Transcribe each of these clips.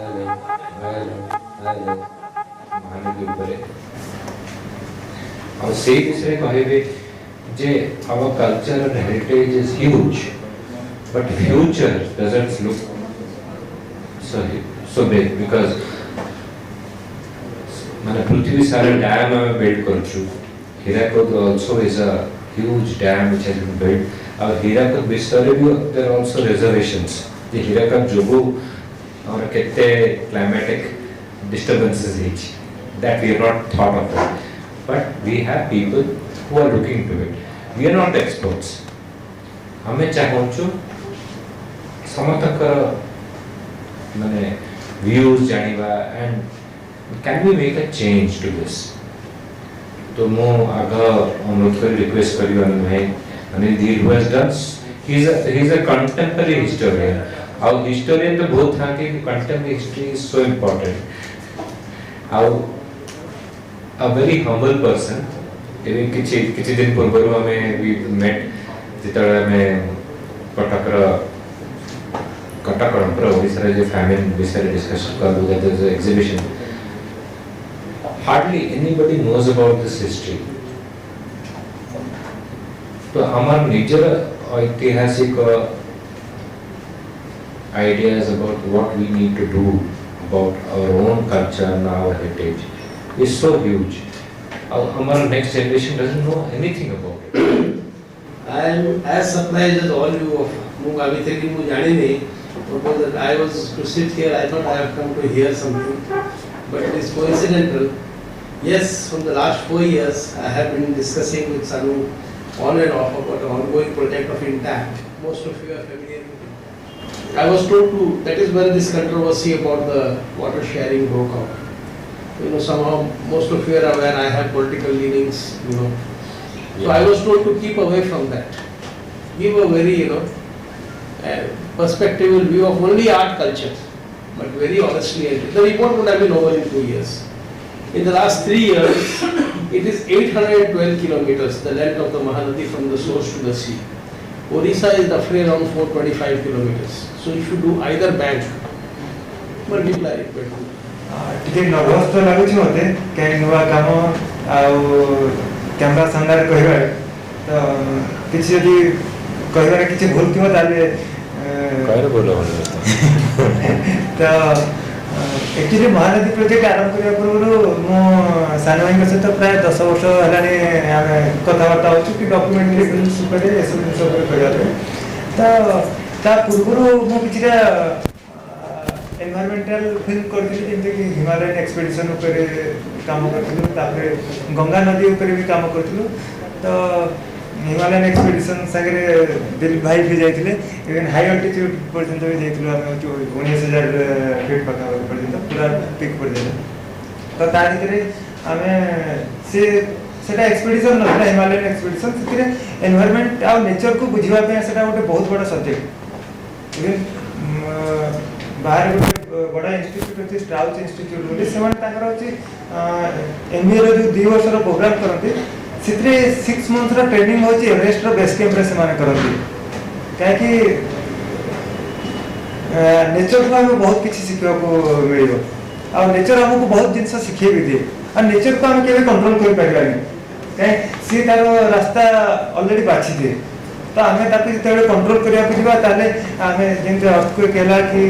Hello hello hello Mahanadi उपरे और से विषय कहबे जे our culture and heritage is huge but future doesn't look so big because माने पृथ्वी सारा डैम में build करछु Hirakud also is a huge dam which has been built और Hirakud विषय भी there are also reservations the Hirakud जोगु और कितने climatic disturbances each that we have not thought of it but we have people who are looking to it we are not experts हमें चाहूँचु समर्थकर माने views जानिबा and can we make a change to this तो मो आगा अनुरोध कर request करियो अनिल धीर who has done he is a contemporary historian our historian तो बहुत था कि contemporary history is so important our a very humble person even किछि दिन पूर्व हमें we met जितने में कटक ओडिशा रे जो फैमिली विषय डिस्कशन कर दो there is an exhibition hardly anybody knows about this history तो हमार निजर ऐतिहासिक ideas about what we need to do about our own culture and our heritage is so huge our next generation doesn't know anything about it I am as surprised as all you of move abhi tak mu jane nahi because I was to sit here I thought I have come to hear something but it is coincidental yes from the last 4 years I have been discussing with Sanu on and off about the ongoing project of Intact most of you are familiar with it I was told to that is when this controversy about the water sharing broke out you know somehow most of you are aware I have political leanings you know so I was told to keep away from that give a very you know perspectival view of only art culture but very honestly the report would have been over in 2 years in the last 3 years it is 812 kilometers the length of the Mahanadi from the source to the sea Odisha is roughly around 425 kilometers so if you do either bank multiply it by 2 टिके nervous तो लागुଛି मते काई नुवा काम आ camera सामने कहबा तो किछि यदि कहबा किछि भूल थिबो ताले कहरे बोलो तो एक्चुअली महानदी प्रोजेक्ट आरंभ करिया पूर्व मो सानो भाई सहित प्राय 10 वर्ष हलाने आमे कथावार्ता होछु कि डॉक्यूमेंटरी फिल्म्स ऊपर ए सब सब करिया तो ता पूर्व मो किछिरा एनवायरमेंटल फिल्म करथिली जेंते कि हिमालयन एक्सपीडिशन ऊपर काम करथिलु तापर गंगा नदी ऊपर भी काम करथिलु तो हिमालयन एक्सपीडिशन संगे दिलीप भाई भी जाइथिले इवन हाई अल्टीट्यूड पर्यंत भी जाइथिलु हम 19000 फीट पर्यंत पूरा पीक पर्यंत तो ता भितरे हमें से सेटा एक्सपीडिशन न हिमालयन एक्सपीडिशन सेतिरे एनवायरमेंट आ नेचर को बुझिबा पे सेटा गोटे बहुत बड़ा सब्जेक्ट इवन बाहर गोटे बड़ा इंस्टीट्यूट अछि स्ट्राउस इंस्टीट्यूट बोले सेवन ताकर अछि एमबीए रो 2 वर्ष रो प्रोग्राम करथि सितरे 6 मंथ रो ट्रेनिंग होछि एवरेस्ट रो बेस कैंप रे से माने करथि काहे कि नेचर को हमें बहुत किछि सिखियो को मिलियो आ नेचर हमको बहुत जिंस सिखे भी दे आ नेचर को हम केबे कंट्रोल कर परिबानी काहे सी तारो रास्ता ऑलरेडी बाछि दे तो हमें ताकि जेते कंट्रोल करिया पिबा ताले हमें जेंते अर्थक्वेक हैला कि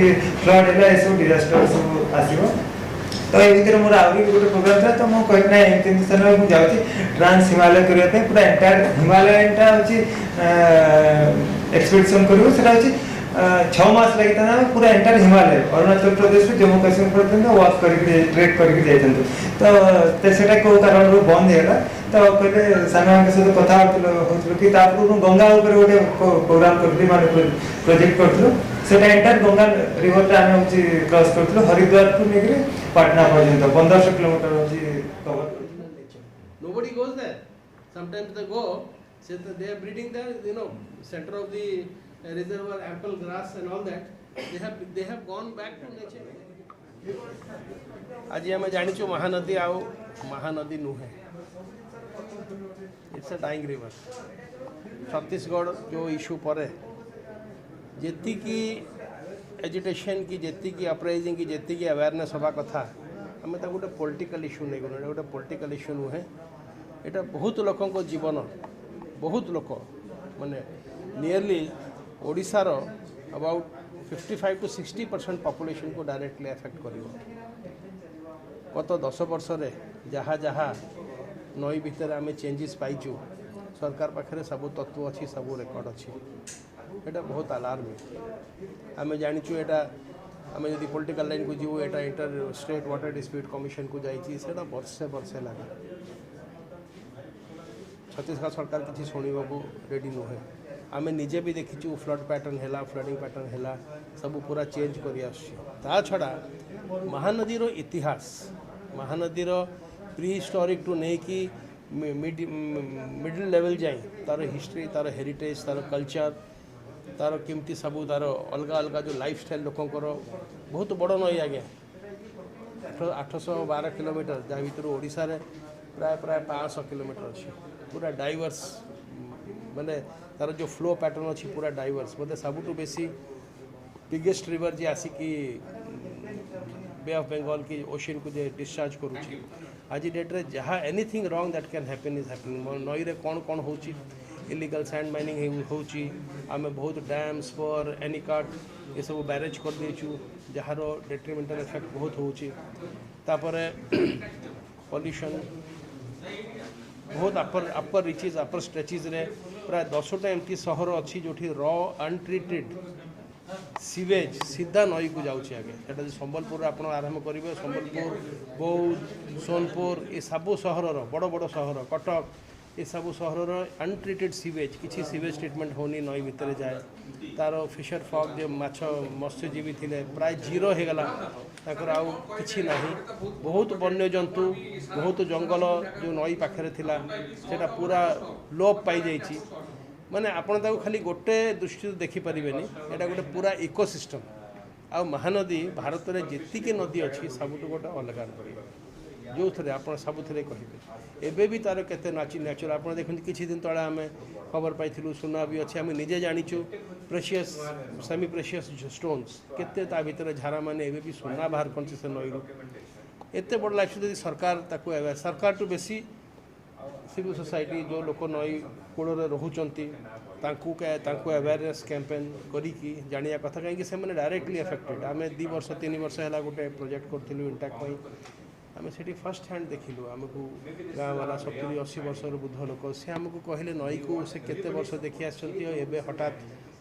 फ्लड हैला ए सब डिजास्टर सब आसीबो तो ए भीतर मोर आउरी गोटे प्रोग्राम था तो मो कहत नै इंटरनेशनल में जाउची ट्रांस हिमालय करिया पे पूरा एंटायर हिमालयनटा होची एक्सपीडिशन करियो सेटा होची 6 मास लागि तना पूरा एंटायर हिमालय अरुणाचल प्रदेश से जम्मू कश्मीर पर्यंत वॉक करके ट्रेक करके जाइतन तो सेटा को कारण रो बंद हैला तो कहले साना के साथ कथा होतलो कि तापुर गंगा ऊपर गोटे प्रोग्राम करथि माने प्रोजेक्ट करथलो सेटा एंटायर गंगा रिवर टा हम होची क्रॉस करथलो हरिद्वार टू नेगरे पटना पर्यंत 1500 किलोमीटर होची cover nobody goes there sometimes they go say that they are breeding there you know center of the reservoir ample grass and all that they have gone back to nature आज हम जानि छु महानदी आओ महानदी नुहे it's a dying river Chhattisgarh जो issue पर जेती की एजुटेशन की जेती की अपराइजिंग की जेती की अवेयरनेस हवा कथा आम गोटे पॉलिटिकल इश्यू नहीं गलु गोटे पॉलिटिकल इश्यू नुहे यहाँ बहुत लोक जीवन बहुत लोक माने नियरली ओडिशार अबाउट 55 to 60% पॉपुलेशन को डायरेक्टली एफेक्ट कर गत 10 वर्ष जहाँ जहाँ नई भितर आम चेंजेस पाइचु सरकार पाखे सब तत्व अच्छी सब रेकर्ड अच्छी यहाँ बहुत अलार्मिंग आम जाचु यहाँ आम जब पॉलिटिकल लाइन को जीव यहाँ inter state water dispute commission को जाइए वर्षे वर्षे लगे छत्तीसगढ़ सरकार किसी शुणा को रेडी नुहे आम निजे भी देखीचु फ्लड पैटर्न है फ्लडिंग पैटर्न है सब पूरा चेंज कर छड़ा महानदीर इतिहास महानदीर प्री हिस्टोरिक टू नहीं कि मिडिल लेवल जाए तार हिस्ट्री तार हेरिटेज तार कल्चर तार केमती सब तार अलग अलग जो लाइफ स्टाइल लोकंर बहुत बड़ नई आज्ञा 812 किलोमीटर जहाँ भर ओडिशा रे प्राय प्राय 500 किलोमीटर अच्छी पूरा डाइवर्स माने तार जो फ्लो पैटर्न अच्छी पूरा डाइवर्स बोले सबुठ बेसी बिगेस्ट रिवर जी आसिकी बे ऑफ बंगाल की ओशन को जे डिस्चार्ज करुच्ची आज डेट्रे जहाँ anything wrong that can happen is happening नई रे कौन कौन होची इलीगल सैंड माइनिंग होची आम बहुत डैम्स पर एनिकाट ये सब बैरेज कर देचु जार डेट्रीमेंटल इफेक्ट बहुत होची तापरे पॉल्यूशन बहुत अपर रिचेज अपर स्ट्रेचेज रे प्राय 10टा एमती सहर अच्छी जो रॉ अनट्रीटेड सीवेज सीधा नई को जाऊँगी आगे सेटा संबलपुर आप आरंभ करेंगे संबलपुर बौद्ध सोनपुर ये सब सहर बड़ बड़ सहर कटक ये सब सहर अनट्रीटेड सीवेज किसी सीवेज ट्रिटमेंट होनी नई भितर जाए तार फिशर फॉग जो माछ मत्स्यजीवी थे प्राय जीरो हो गला आउ कि बहुत वन्य जंतु बहुत जंगल जो नई पाखे थिला सेटा पूरा लोप पाई जाइए माने आपण खाली गोटे दृष्टि देखिपारे यहाँ गोटे पूरा इकोसिस्टम आ महानदी भारत में जी नदी अच्छी सबुठ गोटे अलग जो थे आप सब कहे एबे भी तार केते नेचुरल आप देखते किसी दिन तले आम खबर पाई सुना भी अच्छे आम निजे जाचु प्रेशियस सेमी प्रेशियस स्टोन्स केते ता भीतर झारा माने एबे भी सुना बाहर कर से नई एत बड़ लाइफ जब सरकार सरकार टू बेसी सिविल सोसाइटी जो लोक नई कूल रोचंती अवेयरनेस कैंपेन करी जानिया कथा कहीं डायरेक्टली एफेक्टेड आम 2 वर्ष 3 वर्ष है गोटे प्रोजेक्ट करूँ इंटाक्ट आम से फर्स्ट हैंड देखिलु आमको गाँव वाला 70-80 वर्ष बुद्ध लोक सी आमको कहले नई को से केते वर्ष देखी आसवे हठात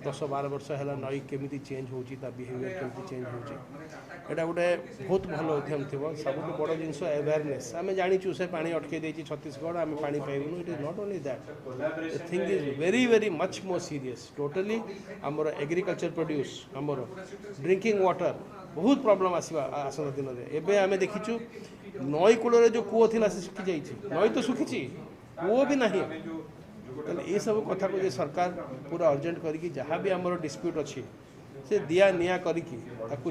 10-12 वर्ष है नई केमी चेंज होती बिहेवियर केमी चेंज होटा गोटे बहुत भल उद्यम थी सब बड़ जिनस अवेयरनेस आम जाचु से पानी अटकई देती छत्तीसगढ़ आम पा पाइबुन it is not only that the thing is very very much more serious totally आमर एग्रीकल्चर प्रोड्यूस आमर ड्रिंकिंग वाटर बहुत प्रॉब्लम आसना दिन में एवं आम देखीचु नई कूल जो कूओ थी सुखी जाइए नई तो सुखी कूओ भी नहीं ये सब कथा को जे सरकार पूरा अर्जेंट करी जहाँ भी आमर डिस्प्यूट अच्छी से दिया निया करी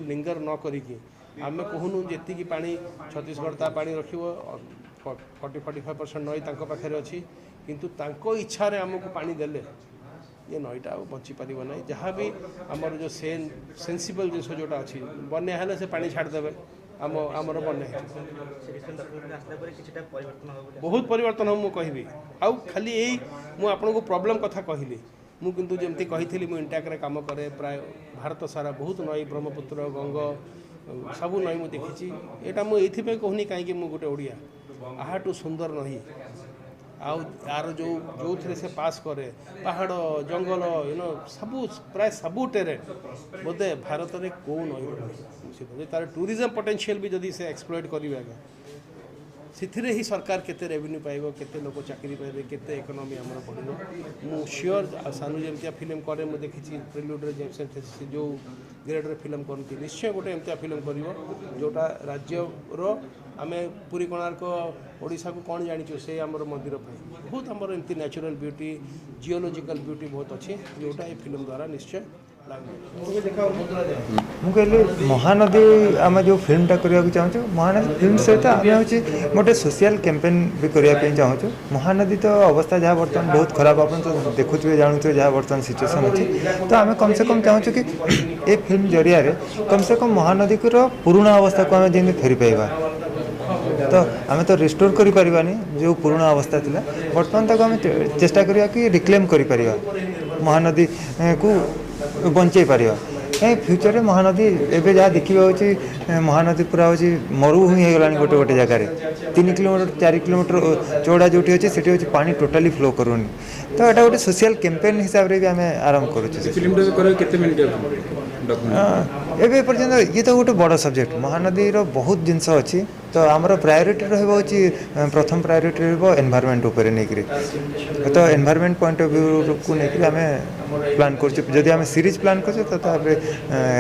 लिंगर न करी आम कहूनु जी पानी छत्तीसगढ़ ता पानी रख 40-45% नई पाखे अच्छी किंतु इच्छा आमको पानी देले ये नईटा बची पार ना जहाँ भी आमर जो सेंसिबल जिन जोटा अच्छी बन्या हेले से पानी छाड़देवे आमर बन्या बहुत परिवर्तन हम कहि आउ खाली यही मुझे प्रॉब्लम कथा कहली मु किंतु जमती कही इंटाक काम करे प्राय भारत सारा बहुत नई ब्रह्मपुत्र गंग सब नई मुझे देखी यहाँ मुझे कहूनी कहीं गोटे ओडिया आहाटू सुंदर नही आउ यार जो थे से पास करे पहाड़ जंगल सब प्राय सबू टेरेन बोधे भारत में कौ नई तार टूरिज्म पोटेंशियल भी जदि से एक्सप्लोइट करेंगे आगे से ही सरकार केते रेवेन्यू पाइबो केते लोक चाकरी पाइबे केते इकोनॉमी हमर बढ़िबो मु श्योर सानू जेमतिया फिल्म करे मु देखि प्रिल्यूड रे जेमसे जो ग्रेड रे फिल्म करती निश्चय गोटे एमतिया फिल्म करिवो जोटा राज्य रो आमे पूरी कोणार्क ओडिशा को कौन जानिछु से हमर मंदिर बहुत हमर एमती नेचुरल ब्यूटी जियोलॉजिकल ब्यूटी बहुत अच्छी जोटा ये फिल्म द्वारा निश्चय ମୁଁ କହିଲି ମହାନଦୀ ଆମେ ଯେଉଁ ଫିଲ୍ମଟା କରିବାକୁ ଚାହୁଁଛୁ ମହାନଦୀ ଫିଲ୍ମ ସହିତ ଆମେ ହେଉଛି ଗୋଟେ ସୋସିଆଲ କ୍ୟାମ୍ପେନ୍ ବି କରିବା ପାଇଁ ଚାହୁଁଛୁ। ମହାନଦୀ ତ ଅବସ୍ଥା ଯାହା ବର୍ତ୍ତମାନ ବହୁତ ଖରାପ, ଆପଣ ତ ଦେଖୁଥିବେ ଜାଣୁଥିବେ ଯାହା ବର୍ତ୍ତମାନ ସିଚୁଏସନ୍ ଅଛି। ତ ଆମେ କମ୍ ସେ କମ୍ ଚାହୁଁଛୁ କି ଏ ଫିଲ୍ମ ଜରିଆରେ କମ୍ ସେ କମ୍ ମହାନଦୀର ପୁରୁଣା ଅବସ୍ଥାକୁ ଆମେ ଯେମିତି ଫେରି ପାଇବା। ତ ଆମେ ତ ରିଷ୍ଟୋର କରିପାରିବାନି ଯେଉଁ ପୁରୁଣା ଅବସ୍ଥା ଥିଲା, ବର୍ତ୍ତମାନ ତାକୁ ଆମେ ଚେଷ୍ଟା କରିବା କି ରିକ୍ଲେମ୍ କରିପାରିବା, ମହାନଦୀକୁ ବଞ୍ଚେଇ ପାରିବା। କାହିଁ ଫ୍ୟୁଚରରେ ମହାନଦୀ ଏବେ ଯାହା ଦେଖିବା ହେଉଛି ମହାନଦୀ ପୁରା ହେଉଛି ମରୁଭୂମି ହେଇଗଲାଣି ଗୋଟେ ଗୋଟେ ଜାଗାରେ। 3 କିଲୋମିଟର 4 କିଲୋମିଟର ଚଉଡ଼ା ଯେଉଁଠି ଅଛି ସେଠି ହେଉଛି ପାଣି ଟୋଟାଲି ଫ୍ଲୋ କରୁନି। ତ ଏଇଟା ଗୋଟେ ସୋସିଆଲ କ୍ୟାମ୍ପେନ୍ ହିସାବରେ ବି ଆମେ ଆରମ୍ଭ କରୁଛୁ। ଏବେ ପର୍ଯ୍ୟନ୍ତ ଇଏ ତ ଗୋଟେ ବଡ଼ ସବଜେକ୍ଟ, ମହାନଦୀର ବହୁତ ଜିନିଷ ଅଛି। ତ ଆମର ପ୍ରାୟୋରିଟି ରହିବ ହେଉଛି ପ୍ରଥମ ପ୍ରାୟୋରିଟି ରହିବ ଏନଭାରମେଣ୍ଟ ଉପରେ ନେଇକରି। ତ ଏନଭାରମେଣ୍ଟ ପଏଣ୍ଟ ଅଫ୍ ଭ୍ୟୁକୁ ନେଇକରି ଆମେ ପ୍ଲାନ୍ କରୁଛୁ। ଯଦି ଆମେ ସିରିଜ୍ ପ୍ଲାନ୍ କରୁଛୁ ତ ତାପରେ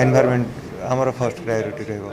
ଏନଭାରମେଣ୍ଟ ଆମର ଫର୍ଷ୍ଟ ପ୍ରାୟୋରିଟି ରହିବ।